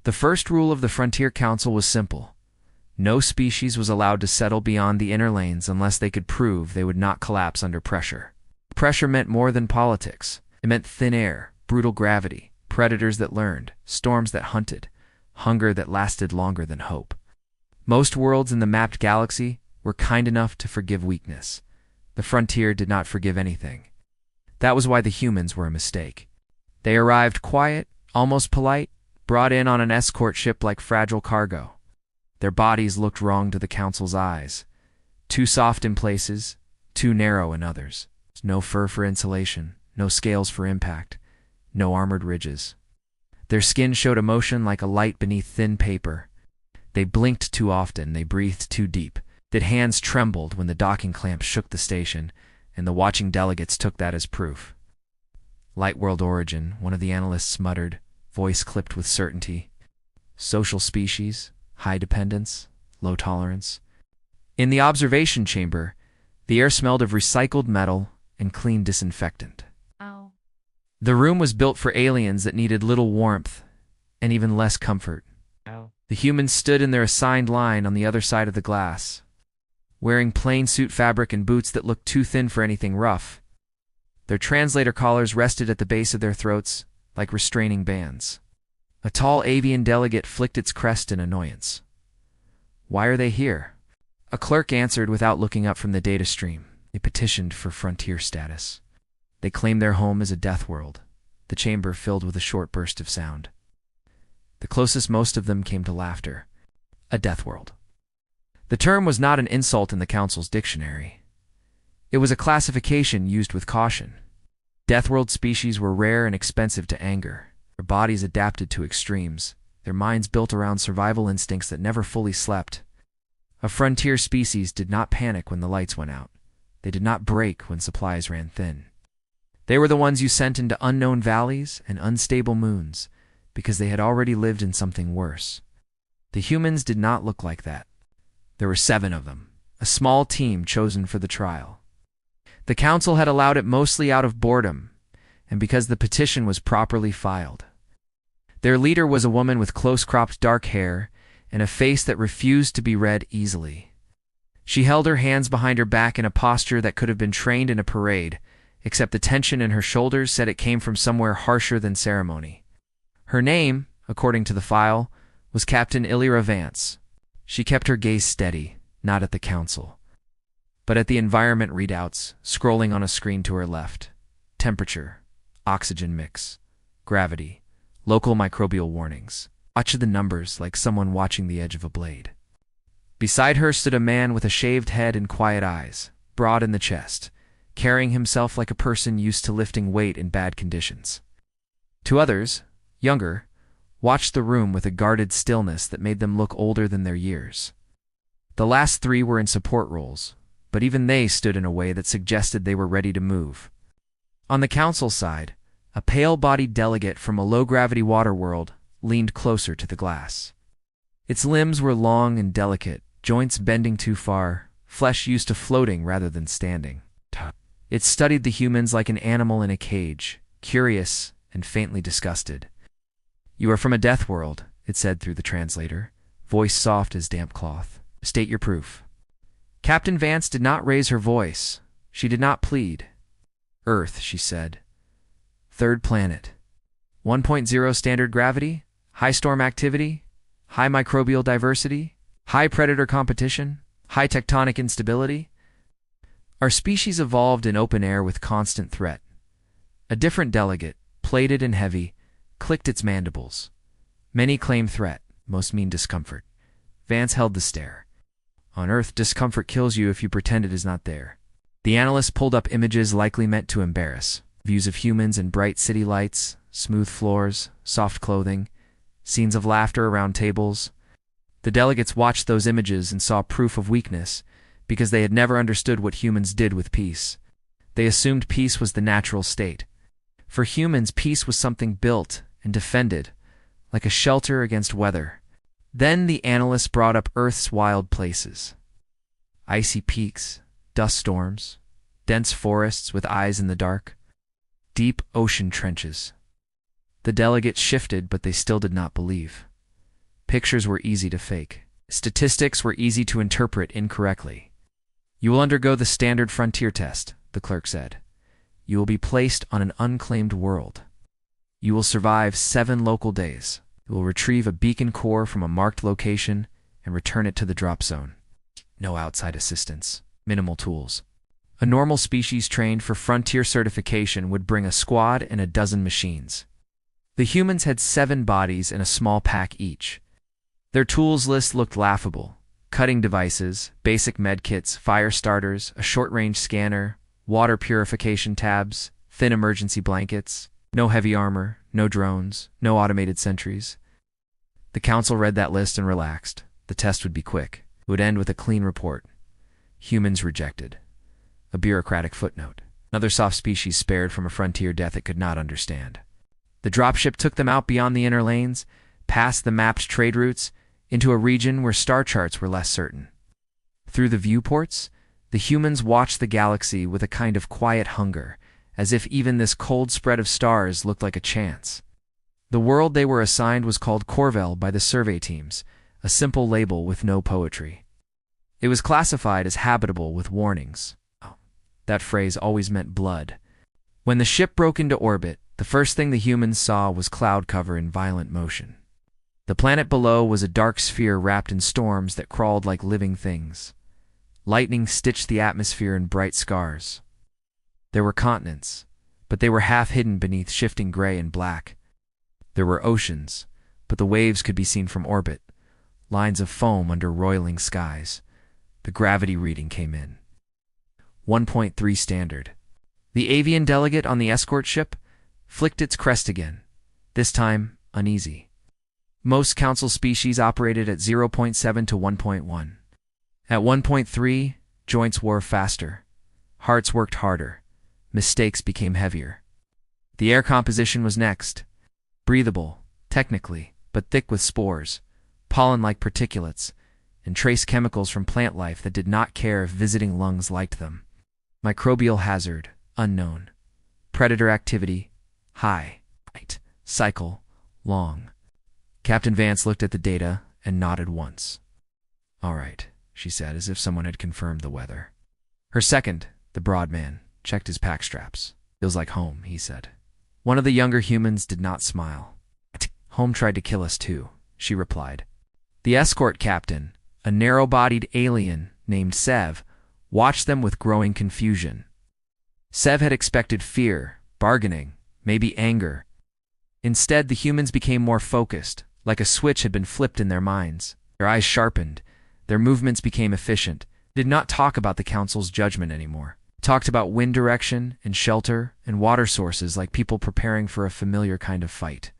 The first rule of the Frontier Council was simple. No species was allowed to settle beyond the inner lanes unless they could prove they would not collapse under pressure. Pressure meant more than politics. It meant thin air, brutal gravity, predators that learned, storms that hunted, hunger that lasted longer than hope. Most worlds in the mapped galaxy were kind enough to forgive weakness. The Frontier did not forgive anything. That was why the humans were a mistake. They arrived quiet, almost polite, brought in on an escort ship like fragile cargo. Their bodies looked wrong to the Council's eyes. Too soft in places, too narrow in others. No fur for insulation, no scales for impact, no armored ridges. Their skin showed emotion like a light beneath thin paper. They blinked too often, they breathed too deep. Their hands trembled when the docking clamps shook the station, and the watching delegates took that as proof. Light world origin, one of the analysts muttered, voice clipped with certainty. Social species, high dependence, low tolerance. In the observation chamber, the air smelled of recycled metal and clean disinfectant. Ow. The room was built for aliens that needed little warmth and even less comfort. Ow. The humans stood in their assigned line on the other side of the glass, wearing plain suit fabric and boots that looked too thin for anything rough. Their translator collars rested at the base of their throats like restraining bands. A tall avian delegate flicked its crest in annoyance. Why are they here? A clerk answered without looking up from the data stream. They petitioned for frontier status. They claimed their home as a death world. The chamber filled with a short burst of sound. The closest most of them came to laughter. A death world. The term was not an insult in the Council's dictionary. It was a classification used with caution. Deathworld species were rare and expensive to anger. Their bodies adapted to extremes, their minds built around survival instincts that never fully slept. A frontier species did not panic when the lights went out. They did not break when supplies ran thin. They were the ones you sent into unknown valleys and unstable moons because they had already lived in something worse. The humans did not look like that. There were 7 of them, a small team chosen for the trial. The Council had allowed it mostly out of boredom, and because the petition was properly filed. Their leader was a woman with close-cropped dark hair and a face that refused to be read easily. She held her hands behind her back in a posture that could have been trained in a parade, except the tension in her shoulders said it came from somewhere harsher than ceremony. Her name, according to the file, was Captain Illyra Vance. She kept her gaze steady, not at the Council, but at the environment readouts, scrolling on a screen to her left. Temperature, oxygen mix, gravity, local microbial warnings. Watch the numbers like someone watching the edge of a blade. Beside her stood a man with a shaved head and quiet eyes, broad in the chest, carrying himself like a person used to lifting weight in bad conditions. 2 others, younger, watched the room with a guarded stillness that made them look older than their years. The last 3 were in support roles, but even they stood in a way that suggested they were ready to move. On the Council side, a pale-bodied delegate from a low-gravity water world leaned closer to the glass. Its limbs were long and delicate, joints bending too far, flesh used to floating rather than standing. It studied the humans like an animal in a cage, curious and faintly disgusted. "You are from a death world," it said through the translator, voice soft as damp cloth. "State your proof." Captain Vance did not raise her voice. She did not plead. "Earth," she said. "3rd planet. 1.0 standard gravity, high storm activity, high microbial diversity, high predator competition, high tectonic instability. Our species evolved in open air with constant threat." A different delegate, plated and heavy, clicked its mandibles. "Many claim threat, most mean discomfort." Vance held the stare. "On Earth, discomfort kills you if you pretend it is not there." The analyst pulled up images likely meant to embarrass. Views of humans in bright city lights, smooth floors, soft clothing, scenes of laughter around tables. The delegates watched those images and saw proof of weakness because they had never understood what humans did with peace. They assumed peace was the natural state. For humans, peace was something built and defended, like a shelter against weather. Then the analyst brought up Earth's wild places. Icy peaks, dust storms, dense forests with eyes in the dark, deep ocean trenches. The delegates shifted, but they still did not believe. Pictures were easy to fake. Statistics were easy to interpret incorrectly. "You will undergo the standard frontier test," the clerk said. "You will be placed on an unclaimed world. You will survive 7 local days. You will retrieve a beacon core from a marked location and return it to the drop zone. No outside assistance. Minimal tools. A normal species trained for frontier certification would bring a squad and a dozen machines. The humans had 7 bodies and a small pack each. Their tools list looked laughable. Cutting devices, basic medkits, fire starters, a short-range scanner, water purification tabs, thin emergency blankets, no heavy armor, no drones, no automated sentries. The council read that list and relaxed. The test would be quick. It would end with a clean report. Humans rejected. A bureaucratic footnote. Another soft species spared from a frontier death it could not understand. The dropship took them out beyond the inner lanes, past the mapped trade routes, into a region where star charts were less certain. Through the viewports, the humans watched the galaxy with a kind of quiet hunger, as if even this cold spread of stars looked like a chance. The world they were assigned was called Corvel by the survey teams, a simple label with no poetry. It was classified as habitable with warnings. Oh, that phrase always meant blood. When the ship broke into orbit, the first thing the humans saw was cloud cover in violent motion. The planet below was a dark sphere wrapped in storms that crawled like living things. Lightning stitched the atmosphere in bright scars. There were continents, but they were half hidden beneath shifting gray and black. There were oceans, but the waves could be seen from orbit, lines of foam under roiling skies. The gravity reading came in. 1.3 standard. The avian delegate on the escort ship flicked its crest again, this time uneasy. Most council species operated at 0.7 to 1.1. At 1.3, joints wore faster. Hearts worked harder. Mistakes became heavier. The air composition was next. Breathable, technically, but thick with spores, pollen-like particulates, and trace chemicals from plant life that did not care if visiting lungs liked them. Microbial hazard, unknown. Predator activity, high. Cycle, long. Captain Vance looked at the data and nodded once. "All right," she said, as if someone had confirmed the weather. Her second, the broad man, checked his pack straps. "Feels like home," he said. One of the younger humans did not smile. "Home tried to kill us too," she replied. The escort captain, a narrow-bodied alien named Sev, watched them with growing confusion. Sev had expected fear, bargaining, maybe anger. Instead, the humans became more focused, like a switch had been flipped in their minds. Their eyes sharpened. Their movements became efficient. They did not talk about the council's judgment anymore. They talked about wind direction and shelter and water sources like people preparing for a familiar kind of fight.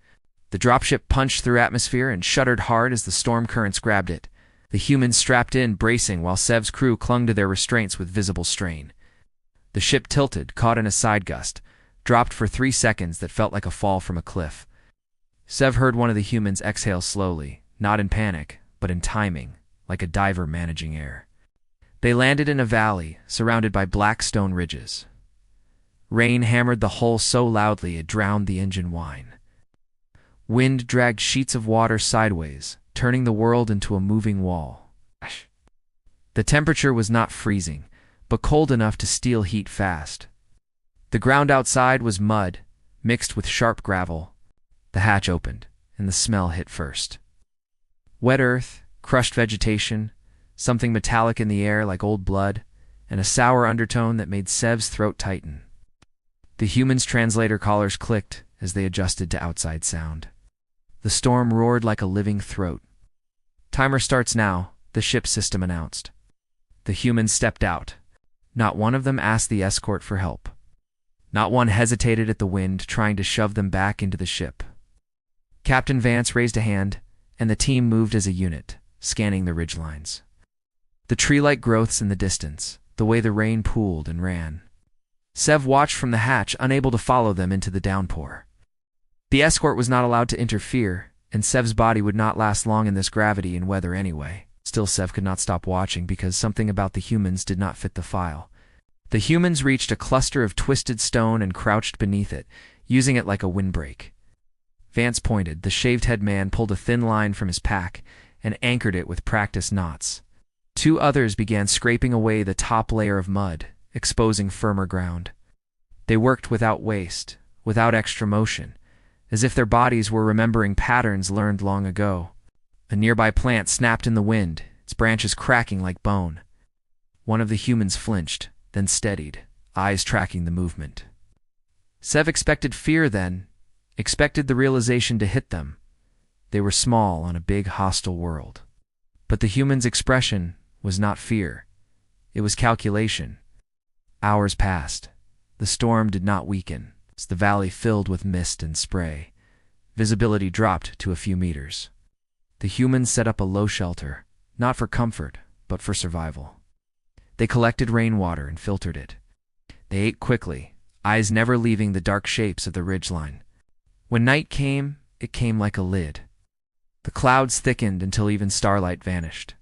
The dropship punched through atmosphere and shuddered hard as the storm currents grabbed it. The humans strapped in, bracing, while Sev's crew clung to their restraints with visible strain. The ship tilted, caught in a side gust, dropped for 3 seconds that felt like a fall from a cliff. Sev heard one of the humans exhale slowly, not in panic, but in timing, like a diver managing air. They landed in a valley, surrounded by black stone ridges. Rain hammered the hull so loudly it drowned the engine whine. Wind dragged sheets of water sideways, turning the world into a moving wall. The temperature was not freezing, but cold enough to steal heat fast. The ground outside was mud, mixed with sharp gravel. The hatch opened, and the smell hit first. Wet earth, crushed vegetation, something metallic in the air like old blood, and a sour undertone that made Sev's throat tighten. The humans' translator collars clicked as they adjusted to outside sound. The storm roared like a living throat. "Timer starts now," the ship system announced. The humans stepped out. Not one of them asked the escort for help. Not one hesitated at the wind, trying to shove them back into the ship. Captain Vance raised a hand, and the team moved as a unit, scanning the ridgelines. The tree-like growths in the distance, the way the rain pooled and ran. Sev watched from the hatch, unable to follow them into the downpour. The escort was not allowed to interfere, and Sev's body would not last long in this gravity and weather anyway. Still, Sev could not stop watching because something about the humans did not fit the file. The humans reached a cluster of twisted stone and crouched beneath it, using it like a windbreak. Vance pointed. The shaved-head man pulled a thin line from his pack and anchored it with practiced knots. Two others began scraping away the top layer of mud, exposing firmer ground. They worked without waste, without extra motion, as if their bodies were remembering patterns learned long ago. A nearby plant snapped in the wind, its branches cracking like bone. One of the humans flinched, then steadied, eyes tracking the movement. Sev expected fear then, expected the realization to hit them. They were small on a big hostile world. But the human's expression was not fear. It was calculation. Hours passed. The storm did not weaken. The valley filled with mist and spray. Visibility dropped to a few meters. The humans set up a low shelter, not for comfort, but for survival. They collected rainwater and filtered it. They ate quickly, eyes never leaving the dark shapes of the ridgeline. When night came, it came like a lid. The clouds thickened until even starlight vanished.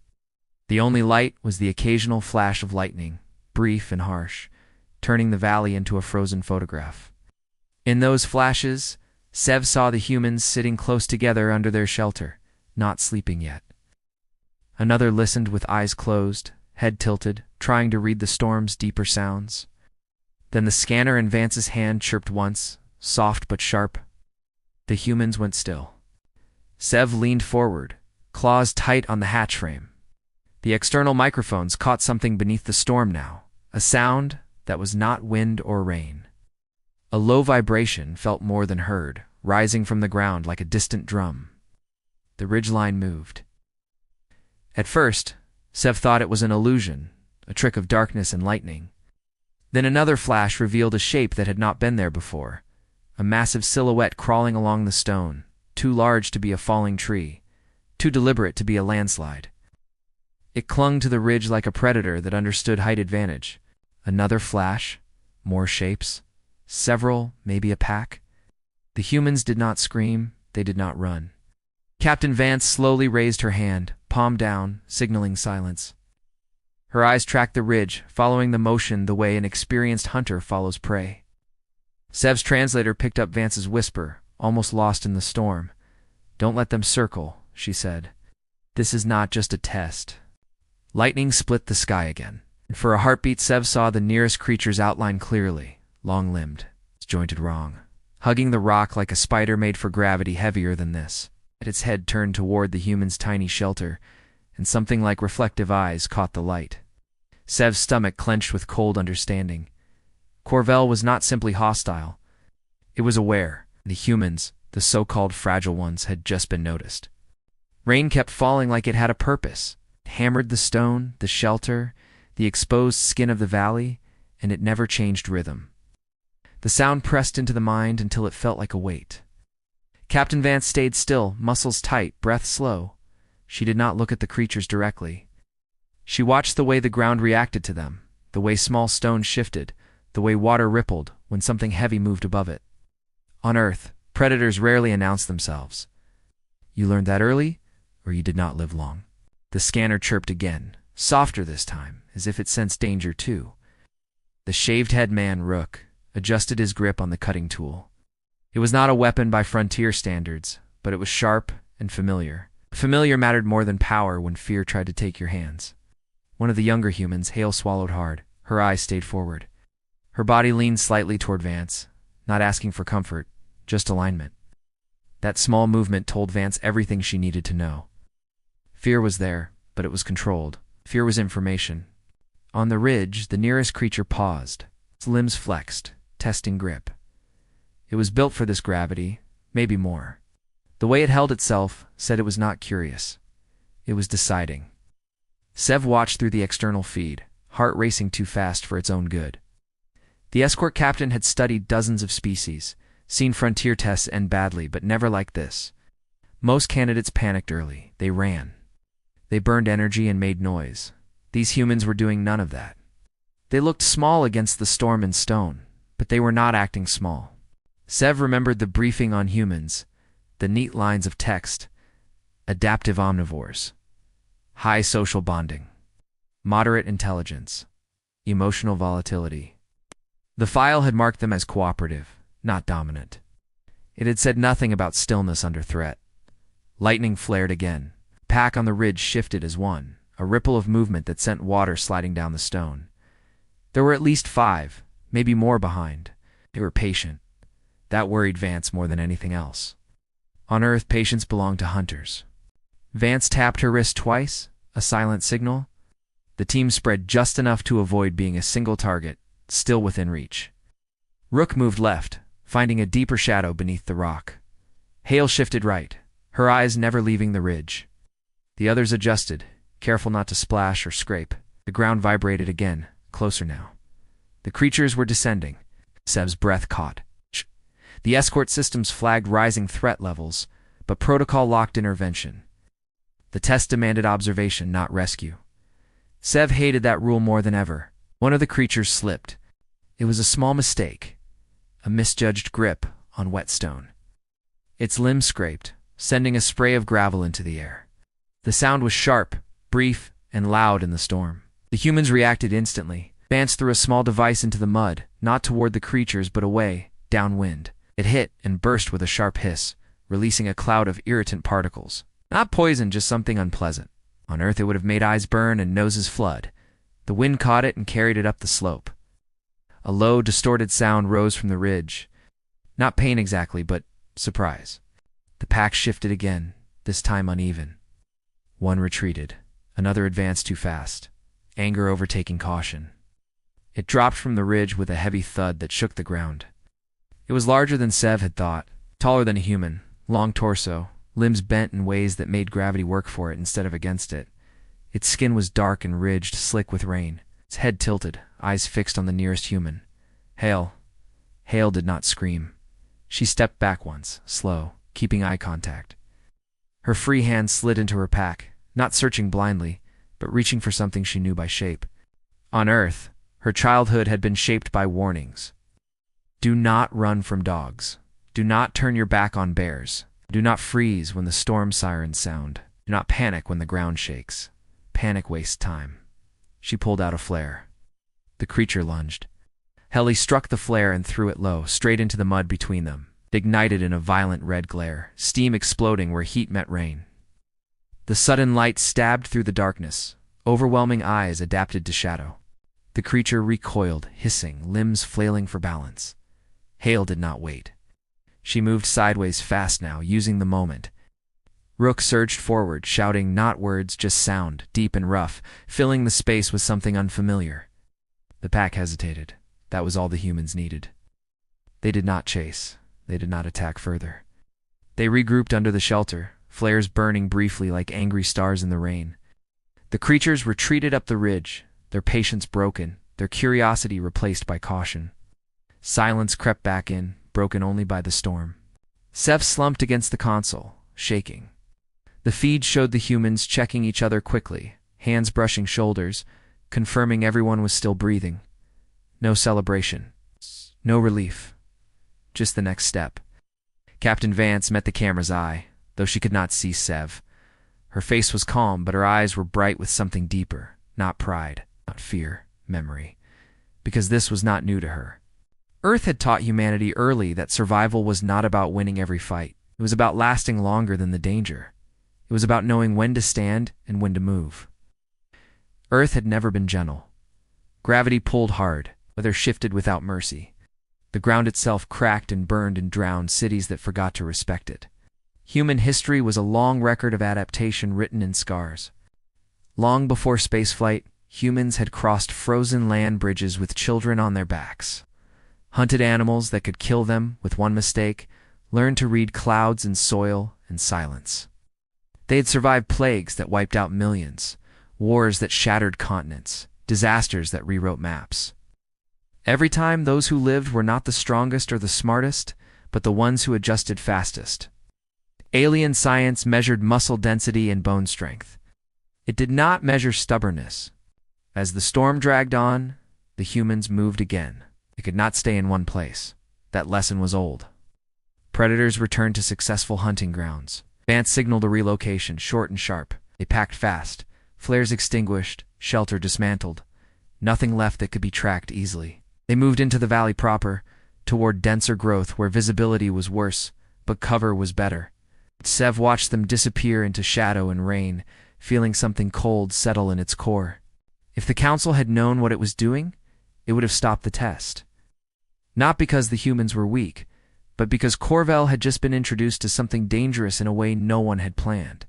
The only light was the occasional flash of lightning, brief and harsh, turning the valley into a frozen photograph. In those flashes, Sev saw the humans sitting close together under their shelter, not sleeping yet. Another listened with eyes closed, head tilted, trying to read the storm's deeper sounds. Then the scanner in Vance's hand chirped once, soft but sharp. The humans went still. Sev leaned forward, claws tight on the hatch frame. The external microphones caught something beneath the storm now, a sound that was not wind or rain. A low vibration felt more than heard, rising from the ground like a distant drum. The ridgeline moved. At first, Sev thought it was an illusion, a trick of darkness and lightning. Then another flash revealed a shape that had not been there before, a massive silhouette crawling along the stone, too large to be a falling tree, too deliberate to be a landslide. It clung to the ridge like a predator that understood height advantage. Another flash, more shapes, several, maybe a pack. The humans did not scream, they did not run. Captain Vance slowly raised her hand, palm down, signaling silence. Her eyes tracked the ridge, following the motion the way an experienced hunter follows prey. Sev's translator picked up Vance's whisper, almost lost in the storm. "Don't let them circle," she said. "This is not just a test." Lightning split the sky again. For a heartbeat, Sev saw the nearest creature's outline clearly, long-limbed, jointed wrong, hugging the rock like a spider made for gravity heavier than this. Its head turned toward the human's tiny shelter, and something like reflective eyes caught the light. Sev's stomach clenched with cold understanding. Corvell was not simply hostile. It was aware. The humans, the so-called fragile ones, had just been noticed. Rain kept falling like it had a purpose. It hammered the stone, the shelter, the exposed skin of the valley, and it never changed rhythm. The sound pressed into the mind until it felt like a weight. Captain Vance stayed still, muscles tight, breath slow. She did not look at the creatures directly. She watched the way the ground reacted to them, the way small stones shifted, the way water rippled when something heavy moved above it. On Earth, predators rarely announce themselves. You learned that early, or you did not live long. The scanner chirped again, softer this time, as if it sensed danger too. The shaved-head man, Rook, adjusted his grip on the cutting tool. It was not a weapon by frontier standards, but it was sharp and familiar. Familiar mattered more than power when fear tried to take your hands. One of the younger humans, Hale, swallowed hard. Her eyes stayed forward. Her body leaned slightly toward Vance, not asking for comfort, just alignment. That small movement told Vance everything she needed to know. Fear was there, but it was controlled. Fear was information. On the ridge, the nearest creature paused, its limbs flexed, testing grip. It was built for this gravity, maybe more. The way it held itself said it was not curious. It was deciding. Sev watched through the external feed, heart racing too fast for its own good. The escort captain had studied dozens of species, seen frontier tests end badly, but never like this. Most candidates panicked early. They ran. They burned energy and made noise. These humans were doing none of that. They looked small against the storm and stone, but they were not acting small. Sev remembered the briefing on humans, the neat lines of text: adaptive omnivores, high social bonding, moderate intelligence, emotional volatility. The file had marked them as cooperative, not dominant. It had said nothing about stillness under threat. Lightning flared again. The pack on the ridge shifted as one, a ripple of movement that sent water sliding down the stone. There were at least 5, maybe more behind. They were patient. That worried Vance more than anything else. On Earth, patience belonged to hunters. Vance tapped her wrist twice, a silent signal. The team spread just enough to avoid being a single target, still within reach. Rook moved left, finding a deeper shadow beneath the rock. Hale shifted right, her eyes never leaving the ridge. The others adjusted, careful not to splash or scrape. The ground vibrated again, closer now. The creatures were descending. Sev's breath caught. The escort systems flagged rising threat levels, but protocol locked intervention. The test demanded observation, not rescue. Sev hated that rule more than ever. One of the creatures slipped. It was a small mistake, a misjudged grip on whetstone. Its limb scraped, sending a spray of gravel into the air. The sound was sharp, brief, and loud in the storm. The humans reacted instantly. Vance threw a small device into the mud, not toward the creatures but away, downwind. It hit and burst with a sharp hiss, releasing a cloud of irritant particles. Not poison, just something unpleasant. On Earth it would have made eyes burn and noses flood. The wind caught it and carried it up the slope. A low, distorted sound rose from the ridge. Not pain exactly, but surprise. The pack shifted again, this time uneven. One retreated. Another advanced too fast, anger overtaking caution. It dropped from the ridge with a heavy thud that shook the ground. It was larger than Sev had thought, taller than a human, long torso, limbs bent in ways that made gravity work for it instead of against it. Its skin was dark and ridged, slick with rain. Its head tilted, eyes fixed on the nearest human. Hale. Hale did not scream. She stepped back once, slow, keeping eye contact. Her free hand slid into her pack, not searching blindly, but reaching for something she knew by shape. On Earth, her childhood had been shaped by warnings. Do not run from dogs. Do not turn your back on bears. Do not freeze when the storm sirens sound. Do not panic when the ground shakes. Panic wastes time. She pulled out a flare. The creature lunged. Helly struck the flare and threw it low, straight into the mud between them. It ignited in a violent red glare, steam exploding where heat met rain. The sudden light stabbed through the darkness. Overwhelming eyes adapted to shadow. The creature recoiled, hissing, limbs flailing for balance. Hale did not wait. She moved sideways fast now, using the moment. Rook surged forward, shouting not words, just sound, deep and rough, filling the space with something unfamiliar. The pack hesitated. That was all the humans needed. They did not chase. They did not attack further. They regrouped under the shelter, flares burning briefly like angry stars in the rain. The creatures retreated up the ridge, their patience broken, their curiosity replaced by caution. Silence crept back in, broken only by the storm. Sev slumped against the console, shaking. The feed showed the humans checking each other quickly, hands brushing shoulders, confirming everyone was still breathing. No celebration. No relief. Just the next step. Captain Vance met the camera's eye, though she could not see Sev. Her face was calm, but her eyes were bright with something deeper, not pride, not fear, memory. Because this was not new to her. Earth had taught humanity early that survival was not about winning every fight. It was about lasting longer than the danger. It was about knowing when to stand and when to move. Earth had never been gentle. Gravity pulled hard, weather shifted without mercy. The ground itself cracked and burned and drowned cities that forgot to respect it. Human history was a long record of adaptation written in scars. Long before spaceflight, humans had crossed frozen land bridges with children on their backs. Hunted animals that could kill them with one mistake, learned to read clouds and soil and silence. They had survived plagues that wiped out millions, wars that shattered continents, disasters that rewrote maps. Every time, those who lived were not the strongest or the smartest, but the ones who adjusted fastest. Alien science measured muscle density and bone strength. It did not measure stubbornness. As the storm dragged on, the humans moved again. They could not stay in one place. That lesson was old. Predators returned to successful hunting grounds. Vance signaled a relocation, short and sharp. They packed fast. Flares extinguished, shelter dismantled. Nothing left that could be tracked easily. They moved into the valley proper, toward denser growth where visibility was worse, but cover was better. Sev watched them disappear into shadow and rain, feeling something cold settle in its core. If the council had known what it was doing, it would have stopped the test. Not because the humans were weak, but because Corvel had just been introduced to something dangerous in a way no one had planned.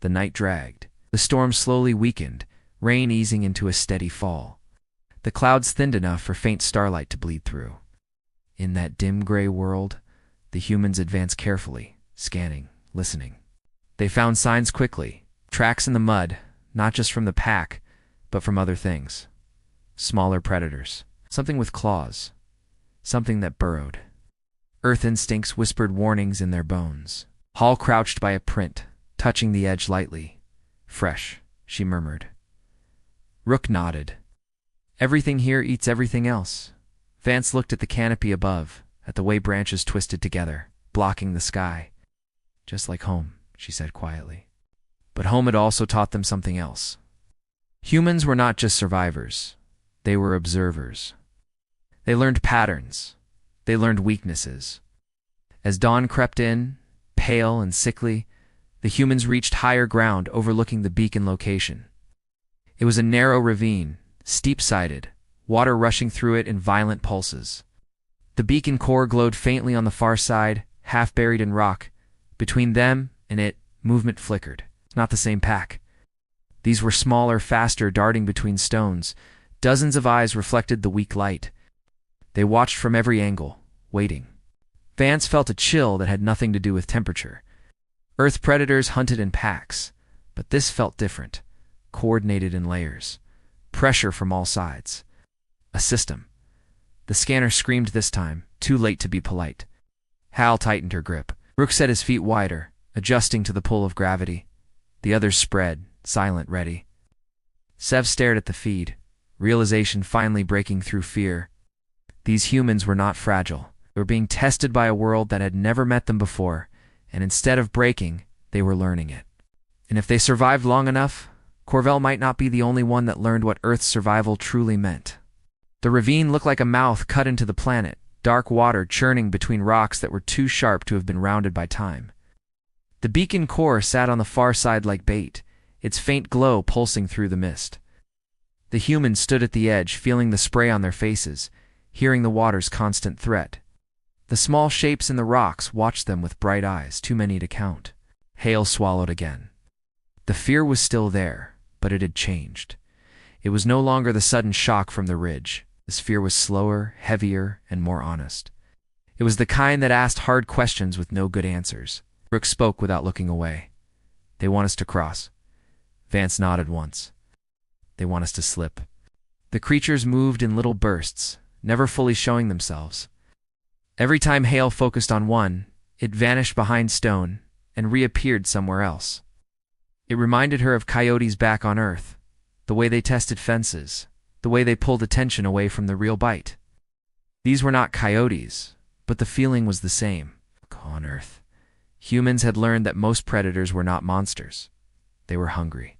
The night dragged. The storm slowly weakened, rain easing into a steady fall. The clouds thinned enough for faint starlight to bleed through. In that dim gray world, the humans advanced carefully, scanning, listening. They found signs quickly, tracks in the mud, not just from the pack, but from other things. Smaller predators, something with claws, something that burrowed. Earth instincts whispered warnings in their bones. Hall crouched by a print, touching the edge lightly. Fresh, she murmured. Rook nodded. Everything here eats everything else. Vance looked at the canopy above, at the way branches twisted together, blocking the sky. Just like home, she said quietly. But home had also taught them something else. Humans were not just survivors. They were observers. They learned patterns. They learned weaknesses. As dawn crept in, pale and sickly, the humans reached higher ground overlooking the beacon location. It was a narrow ravine, steep-sided, water rushing through it in violent pulses. The beacon core glowed faintly on the far side, half buried in rock. Between them and it, movement flickered. Not the same pack. These were smaller, faster, darting between stones. Dozens of eyes reflected the weak light. They watched from every angle, waiting. Vance felt a chill that had nothing to do with temperature. Earth predators hunted in packs, but this felt different, coordinated in layers. Pressure from all sides. A system. The scanner screamed this time, too late to be polite. Hal tightened her grip. Rook set his feet wider, adjusting to the pull of gravity. The others spread, silent, ready. Sev stared at the feed, realization finally breaking through fear. These humans were not fragile. They were being tested by a world that had never met them before, and instead of breaking, they were learning it. And if they survived long enough, Corvel might not be the only one that learned what Earth's survival truly meant. The ravine looked like a mouth cut into the planet, dark water churning between rocks that were too sharp to have been rounded by time. The beacon core sat on the far side like bait, its faint glow pulsing through the mist. The humans stood at the edge, feeling the spray on their faces, hearing the water's constant threat. The small shapes in the rocks watched them with bright eyes, too many to count. Hale swallowed again. The fear was still there, but it had changed. It was no longer the sudden shock from the ridge. This fear was slower, heavier, and more honest. It was the kind that asked hard questions with no good answers. Rook spoke without looking away. They want us to cross. Vance nodded once. They want us to slip. The creatures moved in little bursts, never fully showing themselves. Every time Hale focused on one, it vanished behind stone and reappeared somewhere else. It reminded her of coyotes back on Earth, the way they tested fences, the way they pulled attention away from the real bite. These were not coyotes, but the feeling was the same. On Earth, humans had learned that most predators were not monsters. They were hungry.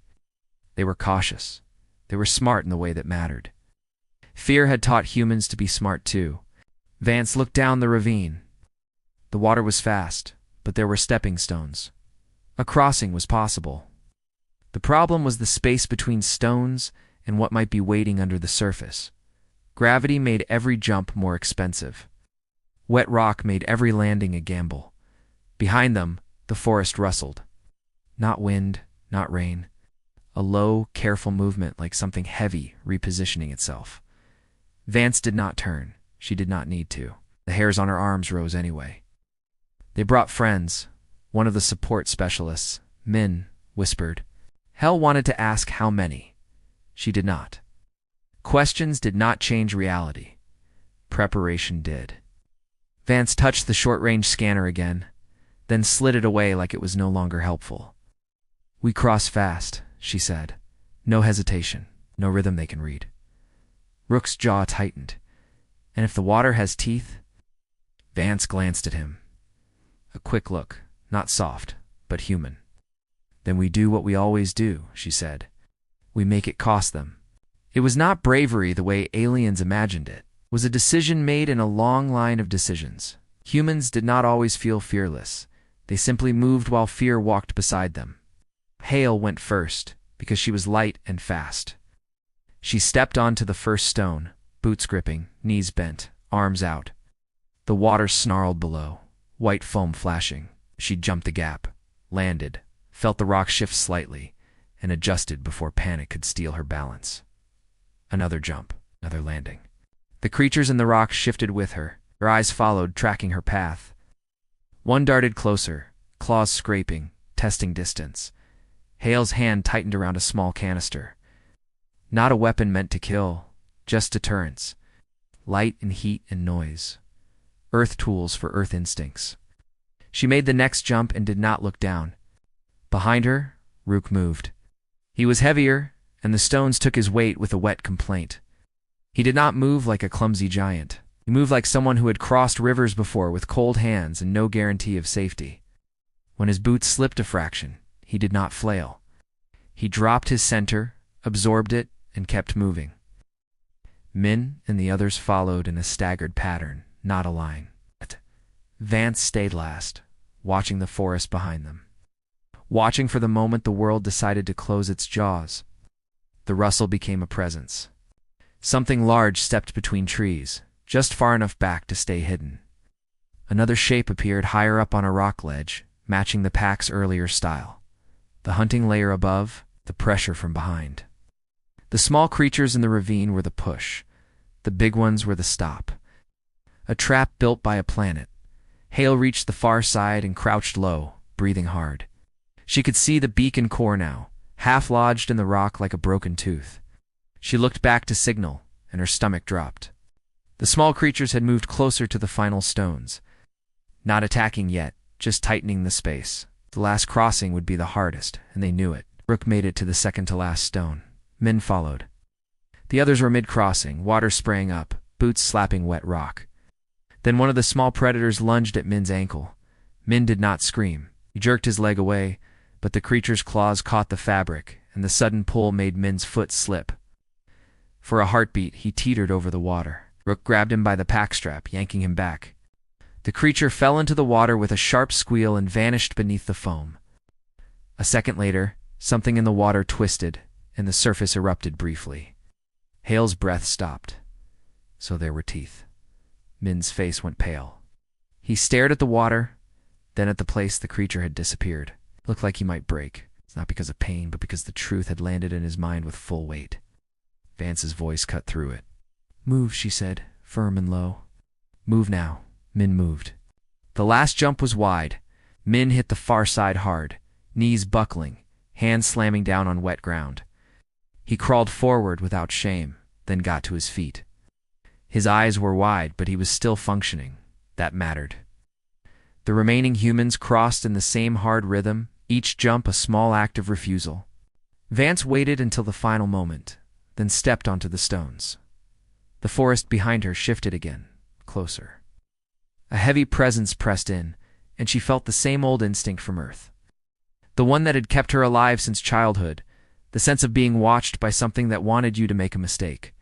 They were cautious. They were smart in the way that mattered. Fear had taught humans to be smart too. Vance looked down the ravine. The water was fast, but there were stepping stones. A crossing was possible. The problem was the space between stones and what might be waiting under the surface. Gravity made every jump more expensive. Wet rock made every landing a gamble. Behind them, the forest rustled. Not wind, not rain. A low, careful movement like something heavy repositioning itself. Vance did not turn. She did not need to. The hairs on her arms rose anyway. They brought friends. One of the support specialists, Min, whispered. Hell wanted to ask how many. She did not. Questions did not change reality. Preparation did. Vance touched the short-range scanner again, then slid it away like it was no longer helpful. We cross fast, she said. No hesitation, no rhythm they can read. Rook's jaw tightened. And if the water has teeth? Vance glanced at him. A quick look, not soft, but human. Then we do what we always do, she said. We make it cost them. It was not bravery the way aliens imagined it. It was a decision made in a long line of decisions. Humans did not always feel fearless. They simply moved while fear walked beside them. Hale went first, because she was light and fast. She stepped onto the first stone, boots gripping, knees bent, arms out. The water snarled below, white foam flashing. She jumped the gap, landed, felt the rock shift slightly, and adjusted before panic could steal her balance. Another jump, another landing. The creatures in the rock shifted with her. Her eyes followed, tracking her path. One darted closer, claws scraping, testing distance. Hale's hand tightened around a small canister. Not a weapon meant to kill, just deterrence. Light and heat and noise. Earth tools for Earth instincts. She made the next jump and did not look down. Behind her, Rook moved. He was heavier, and the stones took his weight with a wet complaint. He did not move like a clumsy giant. He moved like someone who had crossed rivers before with cold hands and no guarantee of safety. When his boots slipped a fraction, he did not flail. He dropped his center, absorbed it, and kept moving. Min and the others followed in a staggered pattern, not a line. Vance stayed last, watching the forest behind them. Watching for the moment the world decided to close its jaws. The rustle became a presence. Something large stepped between trees, just far enough back to stay hidden. Another shape appeared higher up on a rock ledge, matching the pack's earlier style. The hunting layer above, the pressure from behind. The small creatures in the ravine were the push. The big ones were the stop. A trap built by a planet. Hale reached the far side and crouched low, breathing hard. She could see the beacon core now, half lodged in the rock like a broken tooth. She looked back to signal, and her stomach dropped. The small creatures had moved closer to the final stones. Not attacking yet, just tightening the space. The last crossing would be the hardest, and they knew it. Rook made it to the second-to-last stone. Min followed. The others were mid-crossing, water spraying up, boots slapping wet rock. Then one of the small predators lunged at Min's ankle. Min did not scream. He jerked his leg away, but the creature's claws caught the fabric, and the sudden pull made Min's foot slip. For a heartbeat, he teetered over the water. Rook grabbed him by the packstrap, yanking him back. The creature fell into the water with a sharp squeal and vanished beneath the foam. A second later, something in the water twisted, and the surface erupted briefly. Hale's breath stopped. So there were teeth. Min's face went pale. He stared at the water, then at the place the creature had disappeared. It looked like he might break. It's not because of pain, but because the truth had landed in his mind with full weight. Vance's voice cut through it. "Move," she said, firm and low. "Move now." Min moved. The last jump was wide. Min hit the far side hard, knees buckling, hands slamming down on wet ground. He crawled forward without shame, then got to his feet. His eyes were wide, but he was still functioning. That mattered. The remaining humans crossed in the same hard rhythm, each jump a small act of refusal. Vance waited until the final moment, then stepped onto the stones. The forest behind her shifted again, closer. A heavy presence pressed in, and she felt the same old instinct from Earth. The one that had kept her alive since childhood, the sense of being watched by something that wanted you to make a mistake.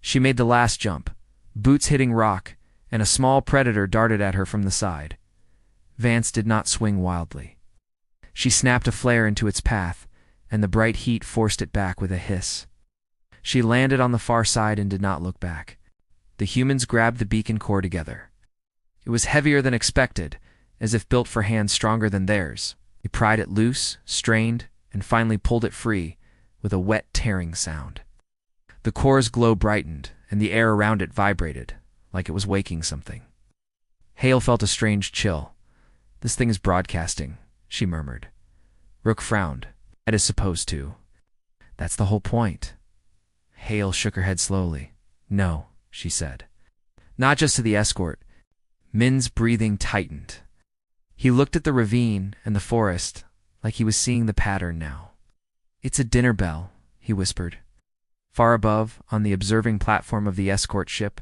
She made the last jump, boots hitting rock, and a small predator darted at her from the side. Vance did not swing wildly. She snapped a flare into its path, and the bright heat forced it back with a hiss. She landed on the far side and did not look back. The humans grabbed the beacon core together. It was heavier than expected, as if built for hands stronger than theirs. He pried it loose, strained, and finally pulled it free, with a wet tearing sound. The core's glow brightened, and the air around it vibrated, like it was waking something. Hale felt a strange chill. "This thing is broadcasting," she murmured. Rook frowned. "It is supposed to." "That's the whole point." Hale shook her head slowly. "No," she said. "Not just to the escort." Min's breathing tightened. He looked at the ravine and the forest, like he was seeing the pattern now. "It's a dinner bell," he whispered. Far above, on the observing platform of the escort ship,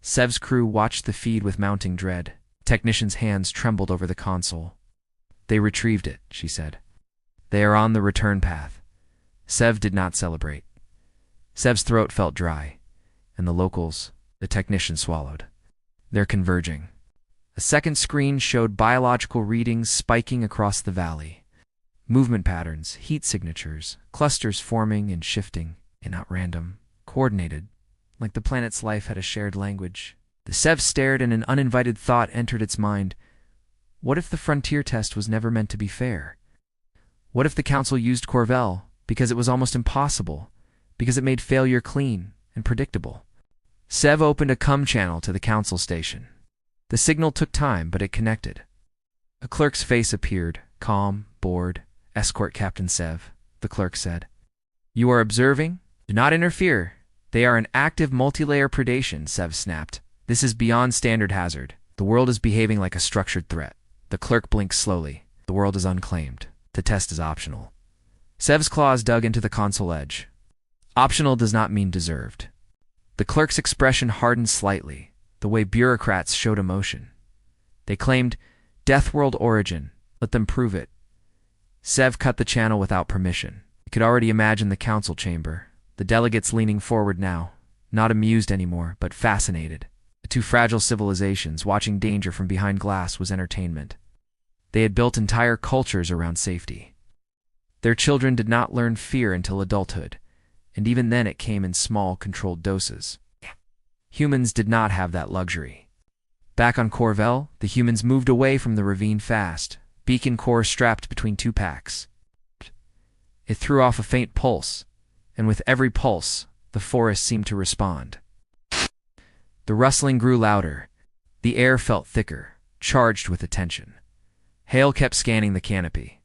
Sev's crew watched the feed with mounting dread. Technicians' hands trembled over the console. "They retrieved it," she said. "They are on the return path." Sev did not celebrate. Sev's throat felt dry, and the locals, the technician swallowed. "They're converging." A second screen showed biological readings spiking across the valley. Movement patterns, heat signatures, clusters forming and shifting, and not random, coordinated, like the planet's life had a shared language. The Sev stared, and an uninvited thought entered its mind. What if the frontier test was never meant to be fair? What if the Council used Corvell because it was almost impossible, because it made failure clean and predictable? Sev opened a CUM channel to the Council station. The signal took time, but it connected. A clerk's face appeared, calm, bored. "Escort Captain Sev," the clerk said. "You are observing? Do not interfere. They are an active multi-layer predation," Sev snapped. "This is beyond standard hazard. The world is behaving like a structured threat." The clerk blinked slowly. "The world is unclaimed. The test is optional." Sev's claws dug into the console edge. Optional does not mean deserved. The clerk's expression hardened slightly, the way bureaucrats showed emotion. They claimed, "Deathworld origin. Let them prove it." Sev cut the channel without permission. He could already imagine the council chamber, the delegates leaning forward now, not amused anymore, but fascinated. The two fragile civilizations watching danger from behind glass was entertainment. They had built entire cultures around safety. Their children did not learn fear until adulthood, and even then it came in small, controlled doses. Humans did not have that luxury. Back on Corvell, the humans moved away from the ravine fast, beacon core strapped between two packs. It threw off a faint pulse, and with every pulse, the forest seemed to respond. The rustling grew louder. The air felt thicker, charged with attention. Hale kept scanning the canopy.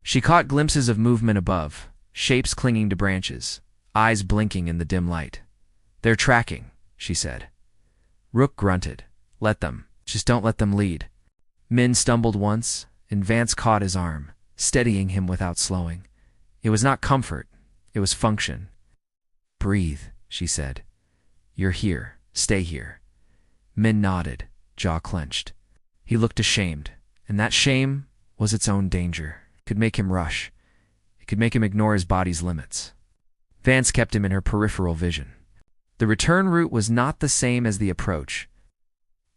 She caught glimpses of movement above, shapes clinging to branches, eyes blinking in the dim light. "They're tracking," she said. Rook grunted. "Let them. Just don't let them lead." Min stumbled once, and Vance caught his arm, steadying him without slowing. It was not comfort, it was function. "Breathe," she said. "You're here. Stay here." Min nodded, jaw clenched. He looked ashamed, and that shame was its own danger. It could make him rush. It could make him ignore his body's limits. Vance kept him in her peripheral vision. The return route was not the same as the approach.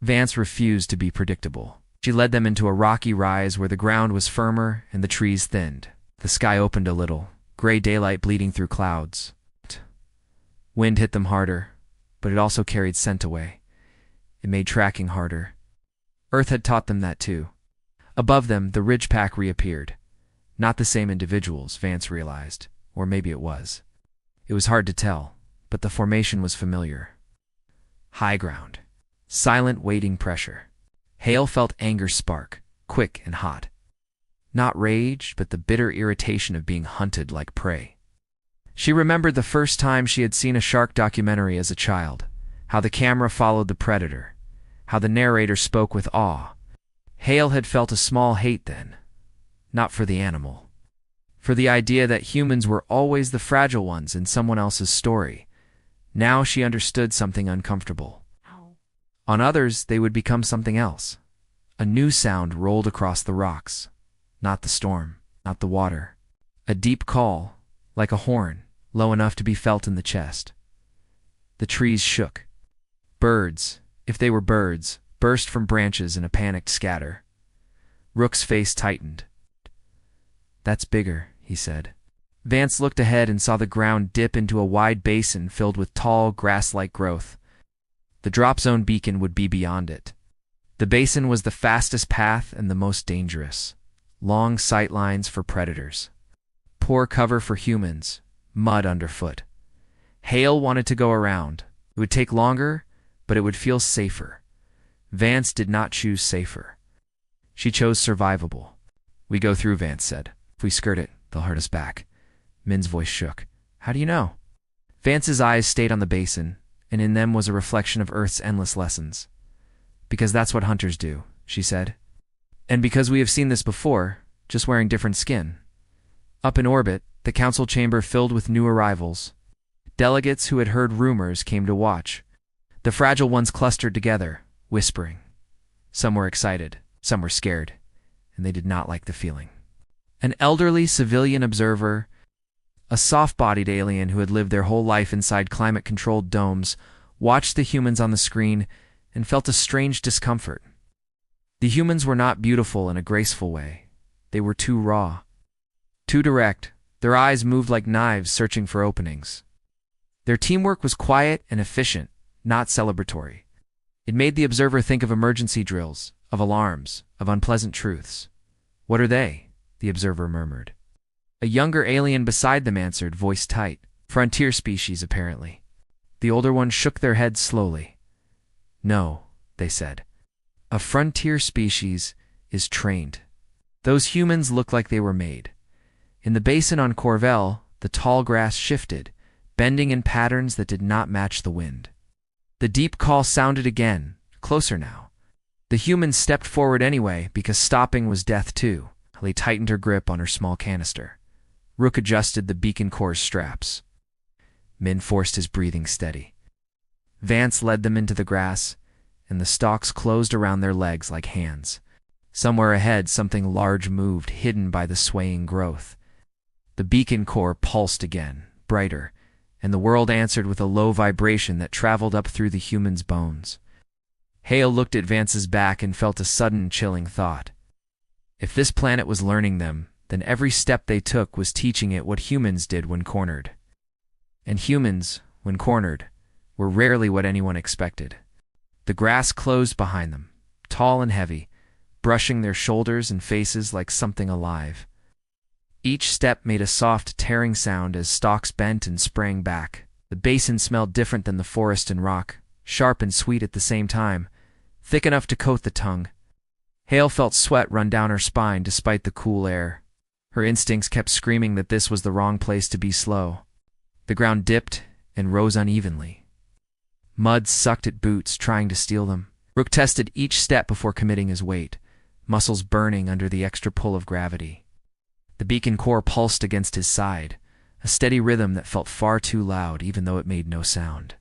Vance refused to be predictable. She led them into a rocky rise where the ground was firmer and the trees thinned. The sky opened a little, gray daylight bleeding through clouds. Wind hit them harder, but it also carried scent away. It made tracking harder. Earth had taught them that too. Above them, the ridge pack reappeared. Not the same individuals, Vance realized, or maybe it was. It was hard to tell, but the formation was familiar. High ground. Silent, waiting pressure. Hale felt anger spark, quick and hot. Not rage, but the bitter irritation of being hunted like prey. She remembered the first time she had seen a shark documentary as a child, how the camera followed the predator, how the narrator spoke with awe. Hale had felt a small hate then, not for the animal, for the idea that humans were always the fragile ones in someone else's story. Now she understood something uncomfortable. On others, they would become something else. A new sound rolled across the rocks. Not the storm, not the water. A deep call, like a horn, low enough to be felt in the chest. The trees shook. Birds, if they were birds, burst from branches in a panicked scatter. Rook's face tightened. "That's bigger," he said. Vance looked ahead and saw the ground dip into a wide basin filled with tall, grass-like growth. The drop zone beacon would be beyond it. The basin was the fastest path and the most dangerous. Long sight lines for predators. Poor cover for humans. Mud underfoot. Hale wanted to go around. It would take longer, but it would feel safer. Vance did not choose safer. She chose survivable. "We go through," Vance said. "If we skirt it, they'll hurt us back." Min's voice shook. "How do you know?" Vance's eyes stayed on the basin, and in them was a reflection of Earth's endless lessons. "Because that's what hunters do," she said. "And because we have seen this before, just wearing different skin." Up in orbit, the council chamber filled with new arrivals. Delegates who had heard rumors came to watch. The fragile ones clustered together, whispering. Some were excited, some were scared, and they did not like the feeling. An elderly civilian observer, a soft-bodied alien who had lived their whole life inside climate-controlled domes, watched the humans on the screen and felt a strange discomfort. The humans were not beautiful in a graceful way. They were too raw, too direct. Their eyes moved like knives searching for openings. Their teamwork was quiet and efficient, not celebratory. It made the observer think of emergency drills, of alarms, of unpleasant truths. "What are they?" the observer murmured. A younger alien beside them answered, voice tight. "Frontier species, apparently." The older ones shook their heads slowly. "No," they said. "A frontier species is trained. Those humans look like they were made." In the basin on Corvell, the tall grass shifted, bending in patterns that did not match the wind. The deep call sounded again, closer now. The humans stepped forward anyway, because stopping was death too. Lee tightened her grip on her small canister. Rook adjusted the beacon core's straps. Min forced his breathing steady. Vance led them into the grass, and the stalks closed around their legs like hands. Somewhere ahead, something large moved, hidden by the swaying growth. The beacon core pulsed again, brighter, and the world answered with a low vibration that traveled up through the human's bones. Hale looked at Vance's back and felt a sudden, chilling thought. If this planet was learning them, then every step they took was teaching it what humans did when cornered. And humans, when cornered, were rarely what anyone expected. The grass closed behind them, tall and heavy, brushing their shoulders and faces like something alive. Each step made a soft, tearing sound as stalks bent and sprang back. The basin smelled different than the forest and rock, sharp and sweet at the same time, thick enough to coat the tongue. Hale felt sweat run down her spine despite the cool air. Her instincts kept screaming that this was the wrong place to be slow. The ground dipped and rose unevenly. Mud sucked at boots, trying to steal them. Rook tested each step before committing his weight, muscles burning under the extra pull of gravity. The beacon core pulsed against his side, a steady rhythm that felt far too loud even though it made no sound.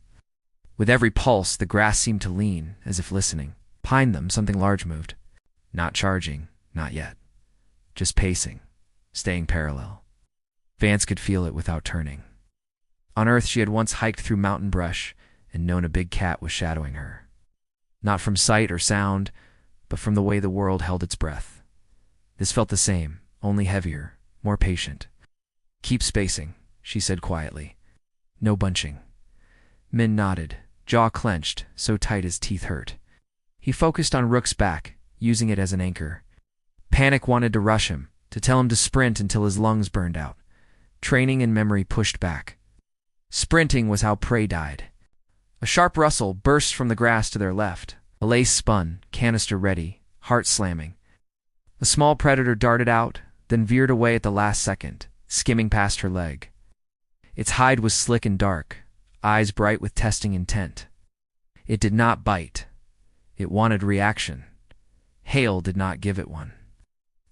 With every pulse, the grass seemed to lean, as if listening. Behind them, something large moved. Not charging, not yet. Just pacing, staying parallel. Vance could feel it without turning. On Earth, she had once hiked through mountain brush and known a big cat was shadowing her. Not from sight or sound, but from the way the world held its breath. This felt the same, only heavier, more patient. "Keep spacing," she said quietly. "No bunching." Min nodded, jaw clenched, so tight his teeth hurt. He focused on Rook's back, using it as an anchor. Panic wanted to rush him, to tell him to sprint until his lungs burned out. Training and memory pushed back. Sprinting was how prey died. A sharp rustle burst from the grass to their left. A lace spun, canister ready, heart slamming. A small predator darted out, then veered away at the last second, skimming past her leg. Its hide was slick and dark, eyes bright with testing intent. It did not bite. It wanted reaction. Hale did not give it one.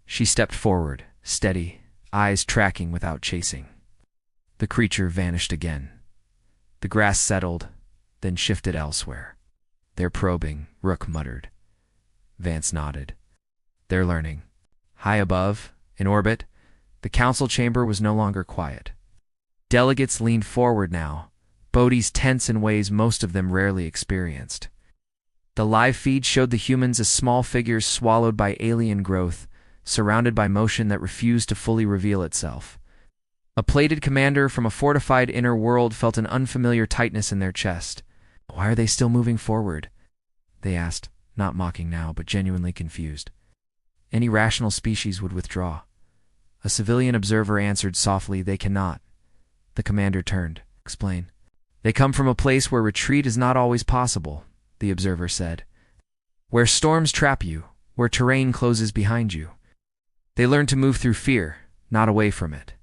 She stepped forward, steady, eyes tracking without chasing. The creature vanished again. The grass settled, then shifted elsewhere. "They're probing," Rook muttered. Vance nodded. "They're learning." High above, in orbit, the council chamber was no longer quiet. Delegates leaned forward now, bodies tense in ways most of them rarely experienced. The live feed showed the humans as small figures swallowed by alien growth, surrounded by motion that refused to fully reveal itself. A plated commander from a fortified inner world felt an unfamiliar tightness in their chest. "Why are they still moving forward?" they asked, not mocking now, but genuinely confused. Any rational species would withdraw. A civilian observer answered softly, "They cannot." The commander turned. "Explain." "They come from a place where retreat is not always possible," the observer said. "Where storms trap you, where terrain closes behind you. They learn to move through fear, not away from it."